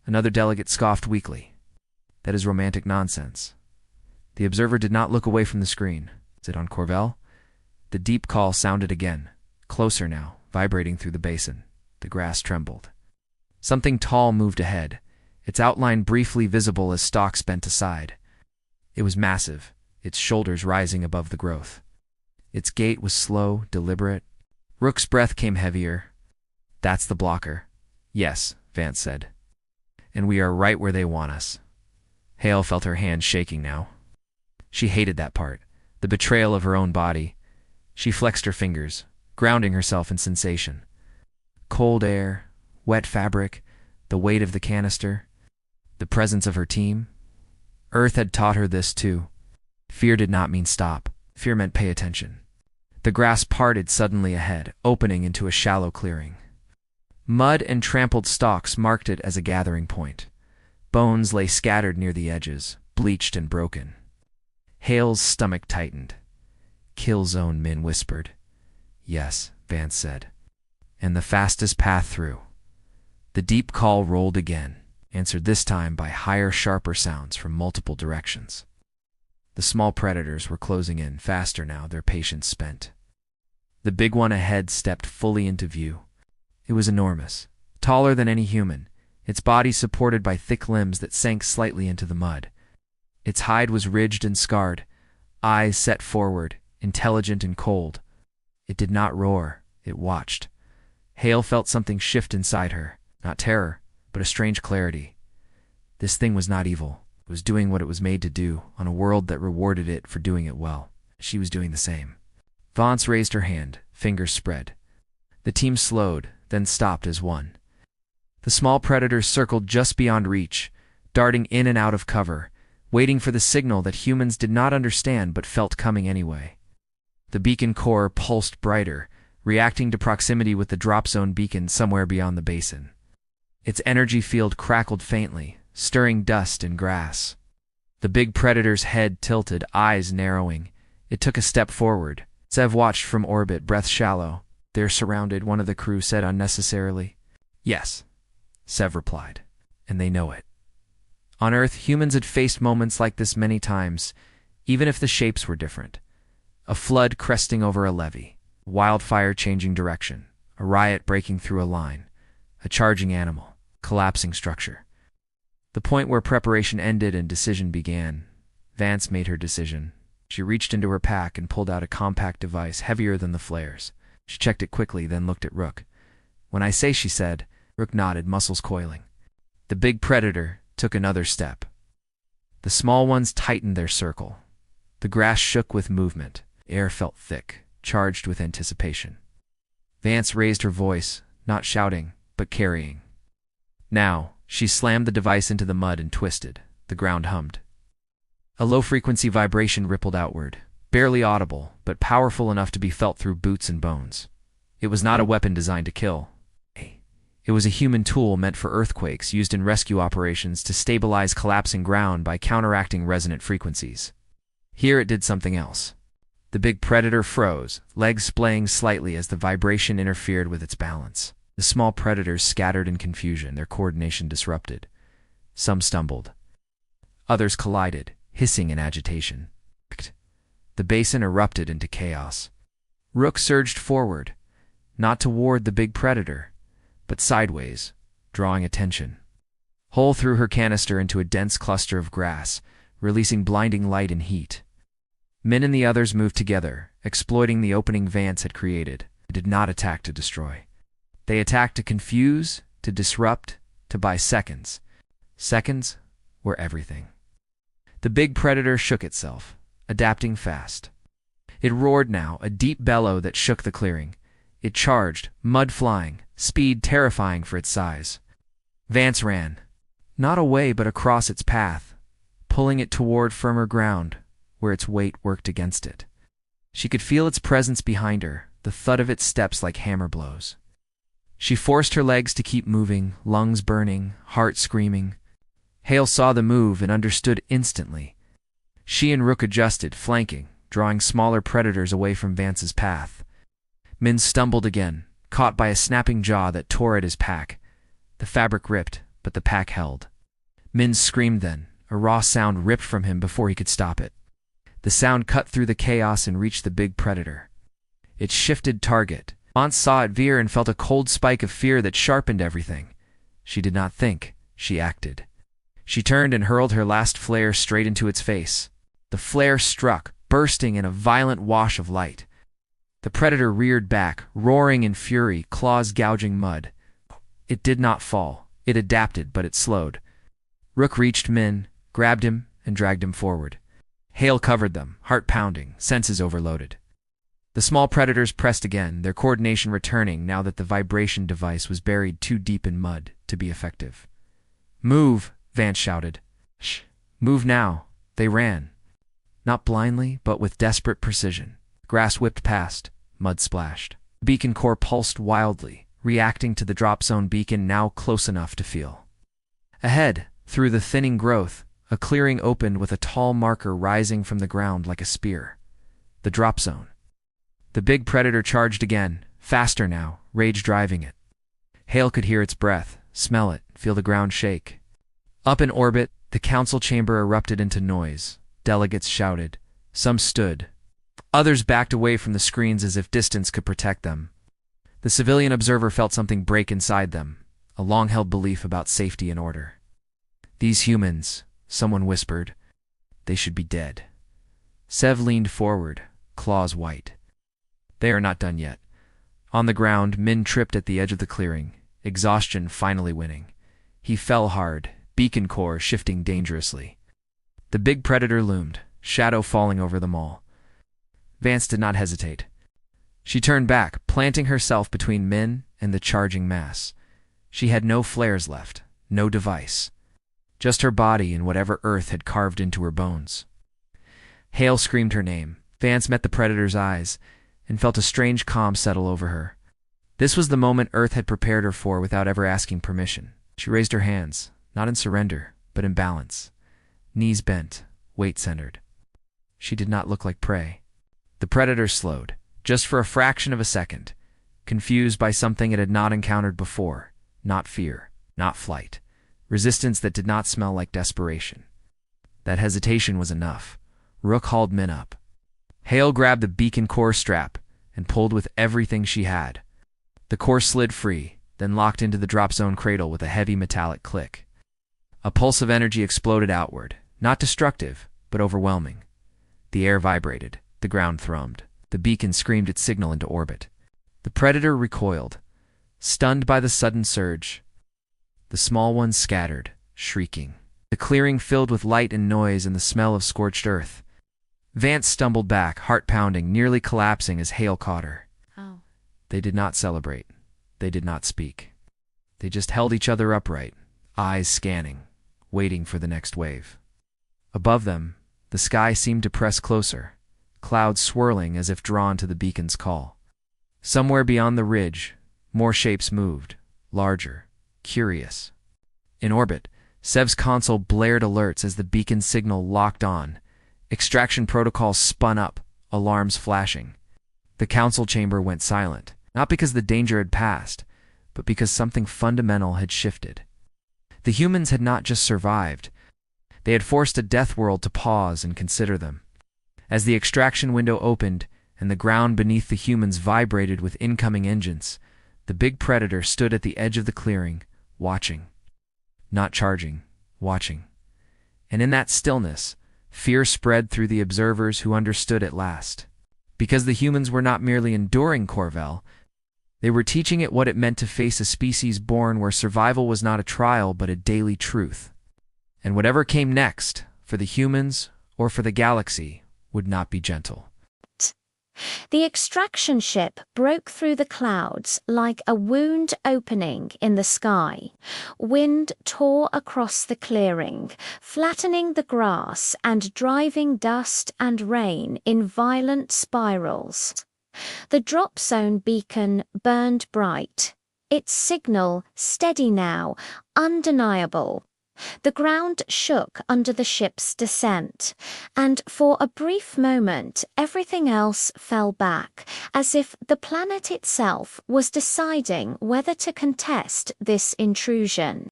Another delegate scoffed weakly. "That is romantic nonsense." The observer did not look away from the screen. "Is it on Corvell?" The deep call sounded again, closer now, vibrating through the basin. The grass trembled. Something tall moved ahead, its outline briefly visible as stalks bent aside. It was massive, its shoulders rising above the growth. Its gait was slow, deliberate. Rook's breath came heavier. "That's the blocker." "Yes," Vance said. "And we are right where they want us." Hale felt her hand shaking now. She hated that part, the betrayal of her own body. She flexed her fingers. grounding herself in sensation. Cold air, wet fabric, the weight of the canister, the presence of her team. Earth had taught her this too. Fear did not mean stop. Fear meant pay attention. The grass parted suddenly ahead, opening into a shallow clearing. Mud and trampled stalks marked it as a gathering point. Bones lay scattered near the edges, bleached and broken. Hale's stomach tightened. "Kill zone," Min whispered. "Yes," Vance said. "And the fastest path through." The deep call rolled again, answered this time by higher, sharper sounds from multiple directions. The small predators were closing in faster now, their patience spent. The big one ahead stepped fully into view. It was enormous, taller than any human, its body supported by thick limbs that sank slightly into the mud. Its hide was ridged and scarred, eyes set forward, intelligent and cold. It did not roar, it watched. Hale felt something shift inside her, not terror, but a strange clarity. This thing was not evil. It was doing what it was made to do, on a world that rewarded it for doing it well. She was doing the same. Vance raised her hand, fingers spread. The team slowed, then stopped as one. The small predators circled just beyond reach, darting in and out of cover, waiting for the signal that humans did not understand but felt coming anyway. The beacon core pulsed brighter, reacting to proximity with the drop zone beacon somewhere beyond the basin. Its energy field crackled faintly, stirring dust and grass. The big predator's head tilted, eyes narrowing. It took a step forward. Sev watched from orbit, breath shallow. "They're surrounded," one of the crew said unnecessarily. "Yes," Sev replied, "and they know it." On Earth, humans had faced moments like this many times, even if the shapes were different. A flood cresting over a levee, wildfire changing direction, a riot breaking through a line, a charging animal, collapsing structure. The point where preparation ended and decision began. Vance made her decision. She reached into her pack and pulled out a compact device heavier than the flares. She checked it quickly, then looked at Rook. "When I say," she said. Rook nodded, muscles coiling. The big predator took another step. The small ones tightened their circle. The grass shook with movement. Air felt thick, charged with anticipation. Vance raised her voice, not shouting, but carrying. "Now." She slammed the device into the mud and twisted. The ground hummed. A low-frequency vibration rippled outward, barely audible, but powerful enough to be felt through boots and bones. It was not a weapon designed to kill. It was a human tool meant for earthquakes, used in rescue operations to stabilize collapsing ground by counteracting resonant frequencies. Here it did something else. The big predator froze, legs splaying slightly as the vibration interfered with its balance. The small predators scattered in confusion, their coordination disrupted. Some stumbled. Others collided, hissing in agitation. The basin erupted into chaos. Rook surged forward, not toward the big predator, but sideways, drawing attention. Hole threw her canister into a dense cluster of grass, releasing blinding light and heat. Min and the others moved together, exploiting the opening Vance had created. They did not attack to destroy. They attacked to confuse, to disrupt, to buy seconds. Seconds were everything. The big predator shook itself, adapting fast. It roared now, a deep bellow that shook the clearing. It charged, mud flying, speed terrifying for its size. Vance ran, not away but across its path, pulling it toward firmer ground, where its weight worked against it. She could feel its presence behind her, the thud of its steps like hammer blows. She forced her legs to keep moving, lungs burning, heart screaming. Hale saw the move and understood instantly. She and Rook adjusted, flanking, drawing smaller predators away from Vance's path. Min stumbled again, caught by a snapping jaw that tore at his pack. The fabric ripped, but the pack held. Min screamed then, a raw sound ripped from him before he could stop it. The sound cut through the chaos and reached the big predator. It shifted target. Vance saw it veer and felt a cold spike of fear that sharpened everything. She did not think, she acted. She turned and hurled her last flare straight into its face. The flare struck, bursting in a violent wash of light. The predator reared back, roaring in fury, claws gouging mud. It did not fall. It adapted, but it slowed. Rook reached Min, grabbed him, and dragged him forward. Hale covered them, heart pounding, senses overloaded. The small predators pressed again, their coordination returning now that the vibration device was buried too deep in mud to be effective. "Move!" Vance shouted. "Shh! Move now!" They ran. Not blindly, but with desperate precision. Grass whipped past, mud splashed. The beacon core pulsed wildly, reacting to the drop zone beacon now close enough to feel. Ahead, through the thinning growth, a clearing opened with a tall marker rising from the ground like a spear. The drop zone. The big predator charged again, faster now, rage driving it. Hale could hear its breath, smell it, feel the ground shake. Up in orbit, the council chamber erupted into noise. Delegates shouted. Some stood. Others backed away from the screens as if distance could protect them. The civilian observer felt something break inside them, a long-held belief about safety and order. "These humans," someone whispered, "they should be dead." Sev leaned forward, claws white. "They are not done yet." On the ground, Min tripped at the edge of the clearing, exhaustion finally winning. He fell hard, beacon core shifting dangerously. The big predator loomed, shadow falling over them all. Vance did not hesitate. She turned back, planting herself between Min and the charging mass. She had no flares left, no device. Just her body and whatever Earth had carved into her bones. Hale screamed her name. Vance met the predator's eyes and felt a strange calm settle over her. This was the moment Earth had prepared her for without ever asking permission. She raised her hands, not in surrender, but in balance. Knees bent, weight centered. She did not look like prey. The predator slowed, just for a fraction of a second, confused by something it had not encountered before. Not fear, not flight. Resistance that did not smell like desperation. That hesitation was enough. Rook hauled Min up. Hale grabbed the beacon core strap and pulled with everything she had. The core slid free, then locked into the drop zone cradle with a heavy metallic click. A pulse of energy exploded outward, not destructive, but overwhelming. The air vibrated, the ground thrummed. The beacon screamed its signal into orbit. The predator recoiled, stunned by the sudden surge. The small ones scattered, shrieking. The clearing filled with light and noise and the smell of scorched earth. Vance stumbled back, heart pounding, nearly collapsing as Hale caught her. Oh. They did not celebrate. They did not speak. They just held each other upright, eyes scanning, waiting for the next wave. Above them, the sky seemed to press closer, clouds swirling as if drawn to the beacon's call. Somewhere beyond the ridge, more shapes moved, larger, curious. In orbit, Sev's console blared alerts as the beacon signal locked on. Extraction protocols spun up, alarms flashing. The council chamber went silent, not because the danger had passed, but because something fundamental had shifted. The humans had not just survived. They had forced a Deathworld to pause and consider them. As the extraction window opened and the ground beneath the humans vibrated with incoming engines, the big predator stood at the edge of the clearing, watching. Not charging, watching. And in that stillness, fear spread through the observers who understood at last. Because the humans were not merely enduring Corvell, they were teaching it what it meant to face a species born where survival was not a trial but a daily truth. And whatever came next, for the humans or for the galaxy, would not be gentle. The extraction ship broke through the clouds like a wound opening in the sky. Wind tore across the clearing, flattening the grass and driving dust and rain in violent spirals. The drop zone beacon burned bright, its signal steady now, undeniable. The ground shook under the ship's descent, and for a brief moment everything else fell back, as if the planet itself was deciding whether to contest this intrusion.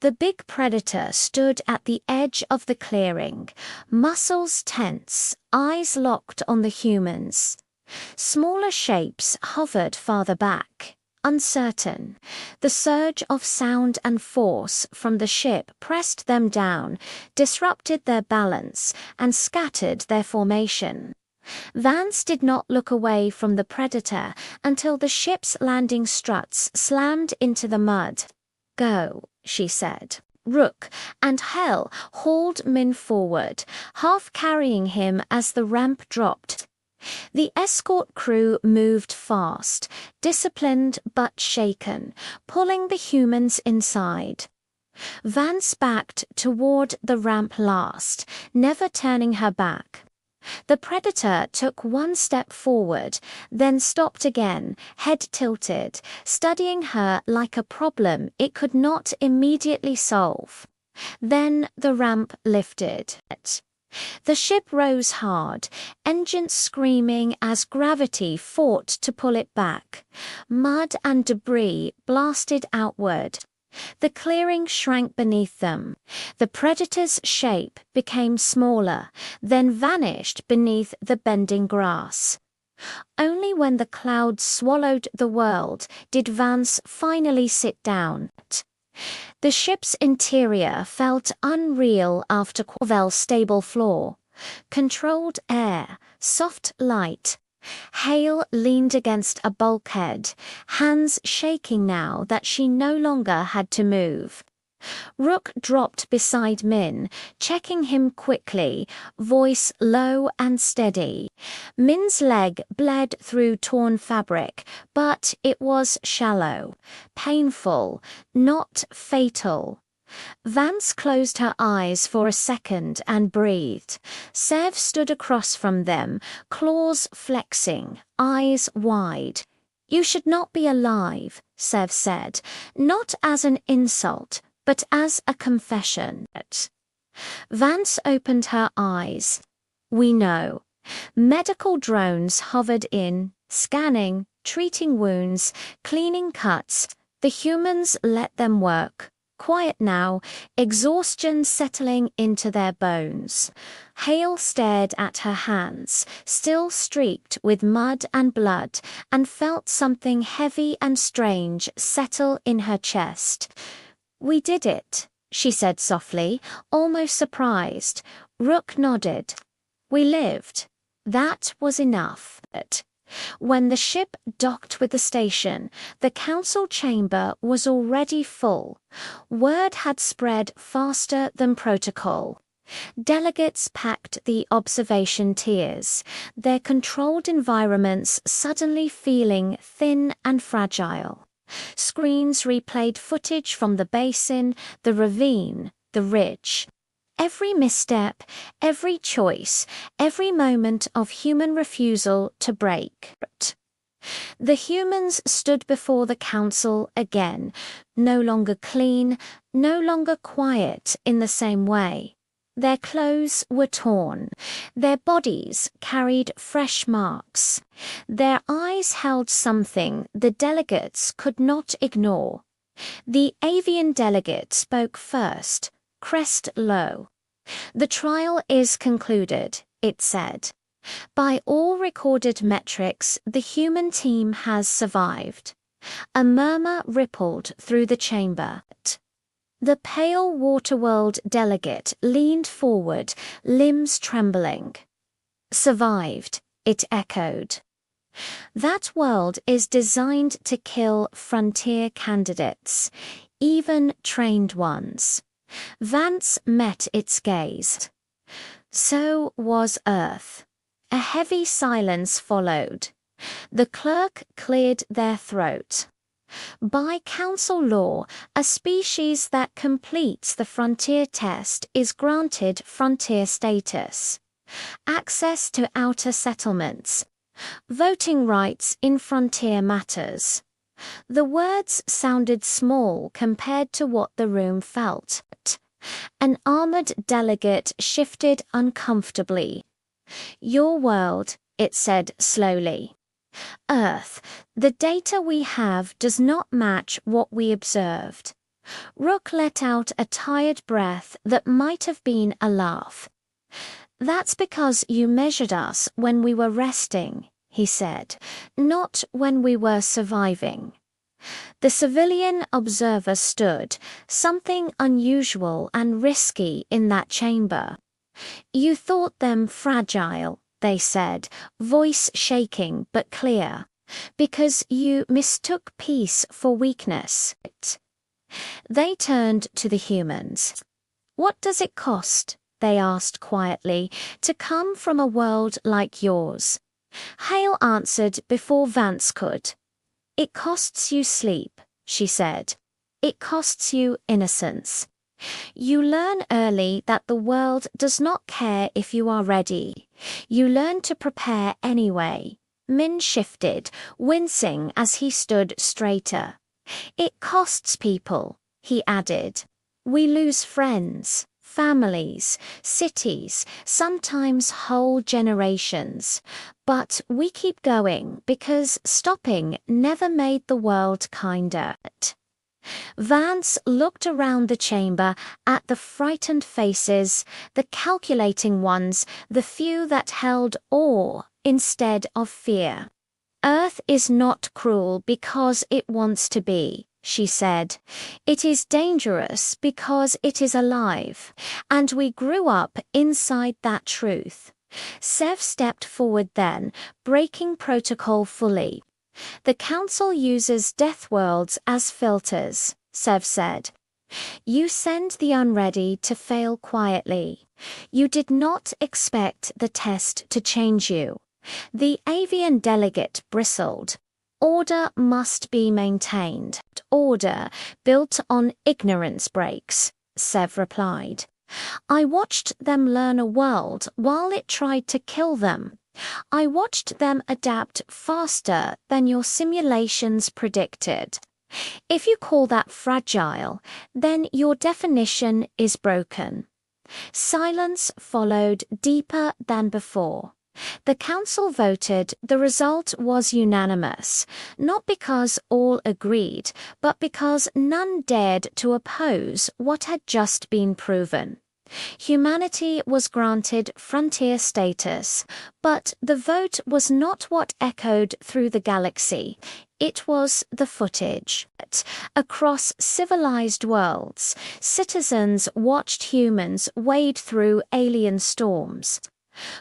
The big predator stood at the edge of the clearing, muscles tense, eyes locked on the humans. Smaller shapes hovered farther back. Uncertain, the surge of sound and force from the ship pressed them down, disrupted their balance, and scattered their formation. Vance did not look away from the predator until the ship's landing struts slammed into the mud. "Go," she said. Rook and Hell hauled Min forward, half carrying him as the ramp dropped. The escort crew moved fast, disciplined but shaken, pulling the humans inside. Vance backed toward the ramp last, never turning her back. The Predator took one step forward, then stopped again, head tilted, studying her like a problem it could not immediately solve. Then the ramp lifted. The ship rose hard, engines screaming as gravity fought to pull it back. Mud and debris blasted outward. The clearing shrank beneath them. The Predator's shape became smaller, then vanished beneath the bending grass. Only when the clouds swallowed the world did Vance finally sit down. The ship's interior felt unreal after Corvell's stable floor. Controlled air, soft light. Hale leaned against a bulkhead, hands shaking now that she no longer had to move. Rook dropped beside Min, checking him quickly, voice low and steady. Min's leg bled through torn fabric, but it was shallow, painful, not fatal. Vance closed her eyes for a second and breathed. Sev stood across from them, claws flexing, eyes wide. "You should not be alive," Sev said, not as an insult, but as a confession. Vance opened her eyes. "We know." Medical drones hovered in, scanning, treating wounds, cleaning cuts. The humans let them work. Quiet now, exhaustion settling into their bones. Hale stared at her hands, still streaked with mud and blood, and felt something heavy and strange settle in her chest. "We did it," she said softly, almost surprised. Rook nodded. "We lived. That was enough." When the ship docked with the station, the council chamber was already full. Word had spread faster than protocol. Delegates packed the observation tiers, their controlled environments suddenly feeling thin and fragile. Screens replayed footage from the basin, the ravine, the ridge. Every misstep, every choice, every moment of human refusal to break. The humans stood before the council again, no longer clean, no longer quiet in the same way. Their clothes were torn. Their bodies carried fresh marks. Their eyes held something the delegates could not ignore. The avian delegate spoke first, crest low. "The trial is concluded," it said. "By all recorded metrics, the human team has survived." A murmur rippled through the chamber. The pale Waterworld delegate leaned forward, limbs trembling. "Survived," it echoed. "That world is designed to kill frontier candidates, even trained ones." Vance met its gaze. So was Earth. A heavy silence followed. The clerk cleared their throat. "By council law, a species that completes the frontier test is granted frontier status, access to outer settlements, voting rights in frontier matters." The words sounded small compared to what the room felt. An armored delegate shifted uncomfortably. "Your world," it said slowly. "Earth, the data we have does not match what we observed." Rook let out a tired breath that might have been a laugh. "That's because you measured us when we were resting," he said, "not when we were surviving." The civilian observer stood, something unusual and risky in that chamber. "You thought them fragile," they said, voice shaking but clear, "because you mistook peace for weakness." They turned to the humans. "What does it cost," they asked quietly, "to come from a world like yours?" Hale answered before Vance could. "It costs you sleep," she said. "It costs you innocence. You learn early that the world does not care if you are ready. You learn to prepare anyway." Min shifted, wincing as he stood straighter. "It costs people," he added. "We lose friends, families, cities, sometimes whole generations. But we keep going because stopping never made the world kinder." Vance looked around the chamber at the frightened faces, the calculating ones, the few that held awe instead of fear. "Earth is not cruel because it wants to be," she said. "It is dangerous because it is alive, and we grew up inside that truth." Sev stepped forward then, breaking protocol fully. "The Council uses Deathworlds as filters," Sev said. "You send the unready to fail quietly. You did not expect the test to change you." The avian delegate bristled. "Order must be maintained. Order built on ignorance breaks," Sev replied. "I watched them learn a world while it tried to kill them. I watched them adapt faster than your simulations predicted. If you call that fragile, then your definition is broken." Silence followed, deeper than before. The council voted. The result was unanimous, not because all agreed, but because none dared to oppose what had just been proven. Humanity was granted frontier status, but the vote was not what echoed through the galaxy. It was the footage. Across civilized worlds, citizens watched humans wade through alien storms,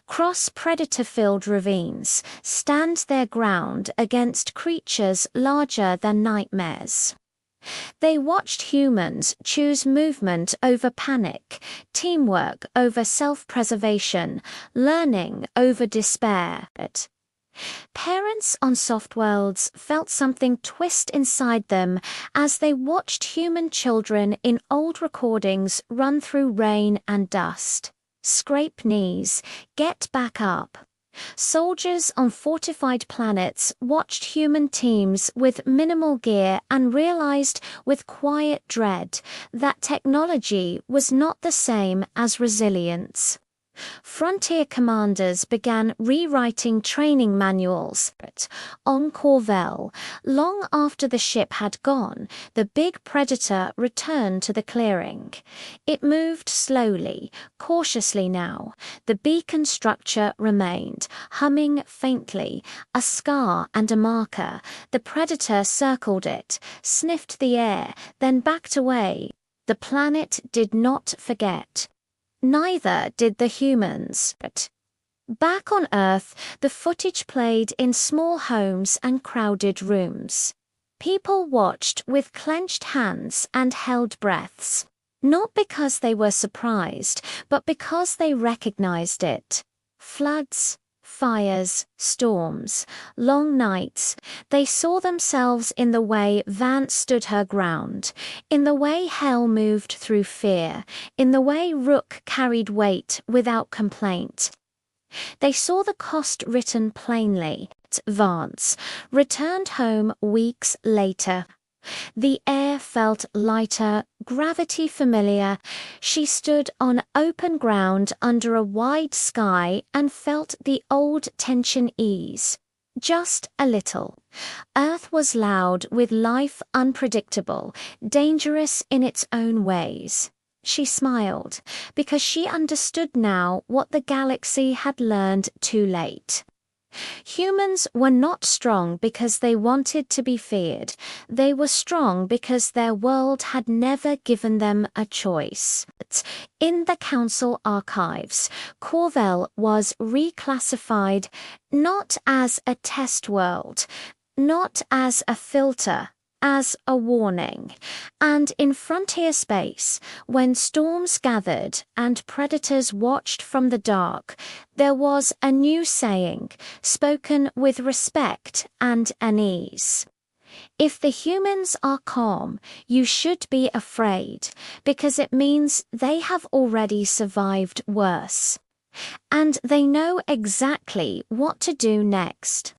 cross predator-filled ravines, stand their ground against creatures larger than nightmares. They watched humans choose movement over panic, teamwork over self-preservation, learning over despair. Parents on soft worlds felt something twist inside them as they watched human children in old recordings run through rain and dust. Scrape knees, get back up. Soldiers on fortified planets watched human teams with minimal gear and realized with quiet dread that technology was not the same as resilience. Frontier commanders began rewriting training manuals. On Corvell, long after the ship had gone, the big predator returned to the clearing. It moved slowly, cautiously now. The beacon structure remained, humming faintly, a scar and a marker. The predator circled it, sniffed the air, then backed away. The planet did not forget. Neither did the humans. Back on Earth, the footage played in small homes and crowded rooms. People watched with clenched hands and held breaths, not because they were surprised, but because they recognized it. Floods, fires, storms, long nights. They saw themselves in the way Vance stood her ground, in the way Hell moved through fear, in the way Rook carried weight without complaint. They saw the cost written plainly. Vance returned home weeks later. The air felt lighter, gravity familiar. She stood on open ground under a wide sky and felt the old tension ease. Just a little. Earth was loud with life unpredictable, dangerous in its own ways. She smiled, because she understood now what the galaxy had learned too late. Humans were not strong because they wanted to be feared. They were strong because their world had never given them a choice. In the Council archives, Corvell was reclassified not as a test world, not as a filter, as a warning. And in frontier space, when storms gathered and predators watched from the dark, there was a new saying, spoken with respect and unease. If the humans are calm, you should be afraid, because it means they have already survived worse. And they know exactly what to do next.